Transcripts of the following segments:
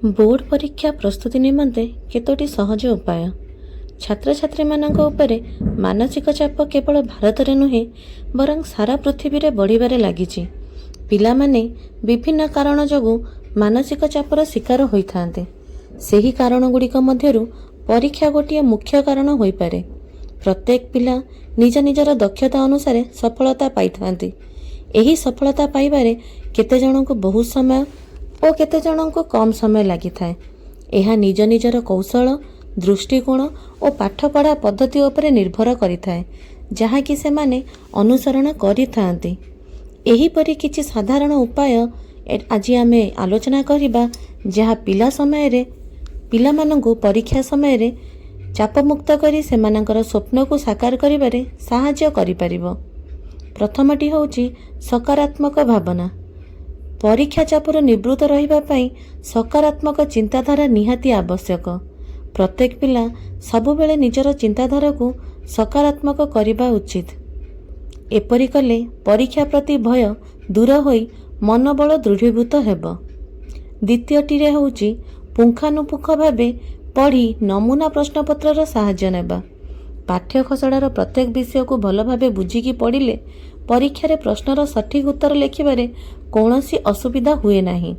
Board परीक्षा प्रस्तुति निमंते केतोटी सहज उपाय। छात्र छात्री मानक उपरे मानसिक चाप केवल भारत रे नुहे बरं सारा पृथ्वी रे बढ़िबारे लागिछि। पिलामाने विभिन्न कारण जोगु मानसिक चापर शिकार होइथान्ते। सेही कारण गुड़िक मध्यरु परीक्षा गोटिए मुख्य कारण होई पारे। प्रत्येक पिला निज निजर दक्षता अनुसार सफलता पाइथान्ते। एही सफलता पाइबारे केते जनकु बहुत समय और केते जनकु कम समय लगी थाए। यह निज निजर कौशल दृष्टिकोण और पाठपढ़ा पद्धति उपरे निर्भर करिथाए, जहा कि से माने अनुसरण करिथान्ते। एही परि किछि साधारण उपाय आज आमे आलोचना करिबा, जहा पिला समय रे पिला मानंकु परीक्षा समय रे चाप मुक्त करी सेमानंकर स्वप्न को साकार करिबारे सहाय्य करि परिबो। प्रथमटी होउची सकारात्मक भावना। परीक्षा चापर निवृत्त रहिबा पई सकारात्मक चिंताधारा निहाती आवश्यक। प्रत्येक पिला सबु बेले निजर चिंताधारा को सकारात्मक करिबा उचित। एपरि कले परीक्षा प्रति भय दूर होई मनोबल दृढ़ीभूत हेब। द्वितीयटी रे होउची पुंखानुपुंख भावे पढ़ी नमूना प्रश्नपत्रर सहाय्य नेबा। पाठ्य खसड़ार प्रत्येक विषय को भल भावे बुझिकी पढ़िले परीक्षा रे प्रश्नर सठिक उत्तर लिखिबारे कौनसी असुविधा हुए नहीं।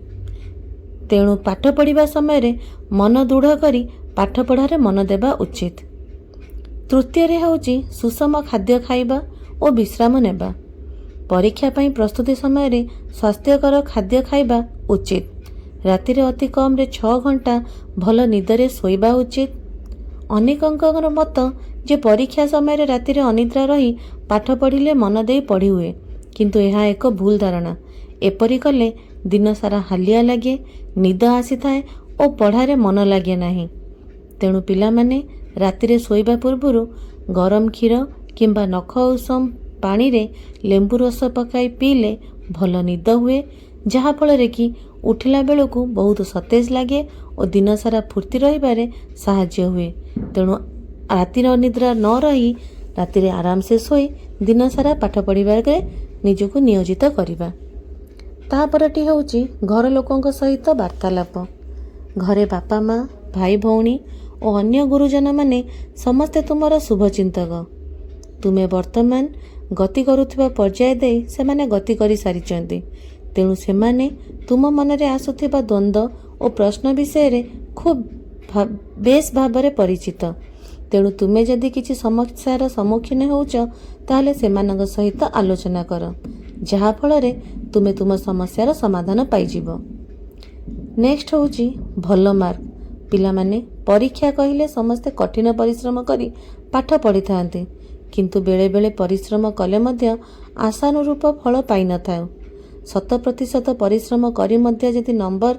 तेणु पाठ पढ़िबा समय रे मन दृढ़ करी पाठ पढ़ारे मन देबा उचित। तृतीय रे होउची सुषम खाद्य खाइबा और विश्राम नेबा। परीक्षा पई प्रस्तुति समय रे स्वास्थ्यकर खाद्य खाइबा उचित। राति रे अति कम रे 6 घंटा भल निदरे सोइबा उचित। अनेकंकर मत जे परीक्षा समय रे राति रे अनिद्रा रही पाठ पढ़िले मन दे पढ़ी हुए, किंतु यह एक भूल धारणा। एपरि कले दिन सारा हालिया लगे, निद आसी थाए और पढ़ारे मन लगे नहीं। तेणु पिला माने राति रे सोइबा पूर्वरु गरम क्षीर किंबा नख उषम पानी रे लेंबू रस पकाई पीले भल निद हुए, जहा फल रे कि उठिला बेलू बहुत सतेज लगे और दिन सारा फुर्ती रहिबारे सहाय्य हुए। तेणु रातिर अनिद्रा न रही राति रे आराम से सोई दिन सारा पाठ पढ़िबारे निजको नियोजित करिबा। तापरटी होउची घर लोकंक सहित वार्तालाप। घरे बापा माँ भाई भौणी और अन्य गुरुजन माने समस्ते तुमर शुभचिंतक। तुमे वर्तमान गति करुथिबा पर्याय दे सेमाने गति करि सारिचंती। तेणु सेमाने तुम मनरे आसुथिबा द्वंद्व और प्रश्न विषय रे खूब बेस भावरे परिचित। तेणु तुमे जदि किछि समस्यार सम्मुखीन होउच ताहले सेमानक सहित आलोचना कर, जहा फल रे तुमे तुम समस्यार समाधान पाइजिबो। नेक्स्ट होउची भल मार्क। पिला माने परीक्षा कहिले समस्ते कठिन परिश्रम करी पाठ पढ़ी थांते, किंतु बेले बेले परिश्रम कले मध्य आशानुरूप फल पाई न थाउ। 100% परिश्रम करी मध्य यदि नंबर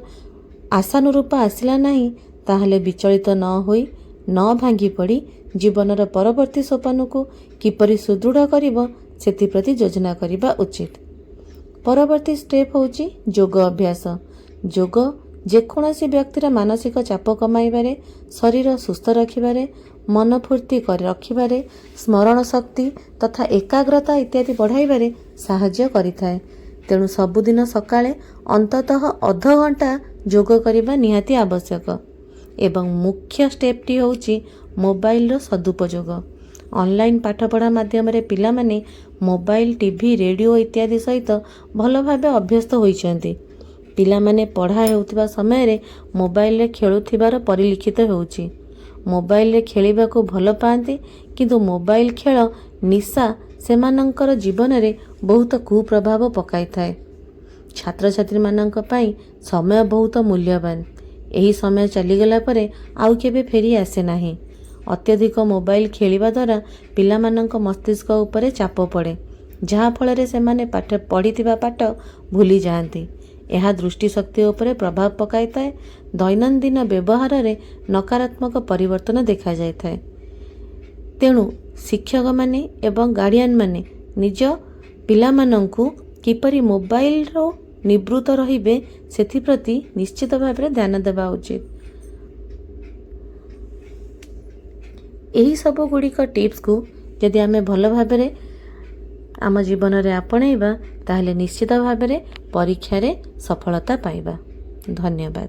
आशानुरूप आसिला नहीं, ताहले विचलित न होई न भांगी पड़ी जीवनर परवर्ती सोपान को किपरि सुदृढ़ करिबो सेति प्रति योजना करिबा उचित। परवर्ती स्टेप होउची योग अभ्यास। योग जेकोसी व्यक्तिर मानसिक चाप कमाइबारे, शरीर सुस्थ रखिबारे, मन फूर्ति कर रखिबारे, स्मरण शक्ति तथा एकाग्रता इत्यादि बढ़ाइबारे सहाय्य करिथाए। तेणु सबुदिन सकाळे अंततः अध घंटा योग करिबा निहाती आवश्यक। एवं मुख्य स्टेपटी होउची मोबाइल रो सदुपयोग। ऑनलाइन पाठपढ़ा माध्यम रे पिला माने मोबाइल टीवी रेडियो इत्यादि सहित भल भावे अभ्यस्त होइछन्ति। पिला माने पढ़ा हेउथिबा समय रे मोबाइल रे खेलुथिबार परिलिखित होउची। मोबाइल रे खेलिबा को भल पांती, किंतु मोबाइल खेल निशा सेमानंकर जीवन रे बहुत कुप्रभाव पकाई थाए। छात्र छात्री मानंक पई समय बहुत मूल्यवान। एही समय चलीगला परे आउ केबे फेरी आसे नाही। अत्यधिक मोबाइल खेलिबा द्वारा पिला मानंक मस्तिष्क उपरे चाप पड़े, जहा फल रे सेमाने पाठ पढ़िथिबा पाठ भूली जाआंती। यह दृष्टिशक्ति उपरे प्रभाव पकाई थाए। दैनंदिन व्यवहार रे नकारात्मक परिवर्तन देखा जाय थाए। तेणु शिक्षक माने एवं गार्डियन माने निज पिला मानंकु किपरि मोबाइल रो निवृत्त रहिबे सेथि प्रति निश्चित भाव ध्यान देवा उचित। यही सब गुड़िक टिप्स को यदि आमे भल भाव आम जीवन रे आपणेबा ताहले निश्चित भाव परीक्षा रे सफलता पाइबा। धन्यवाद।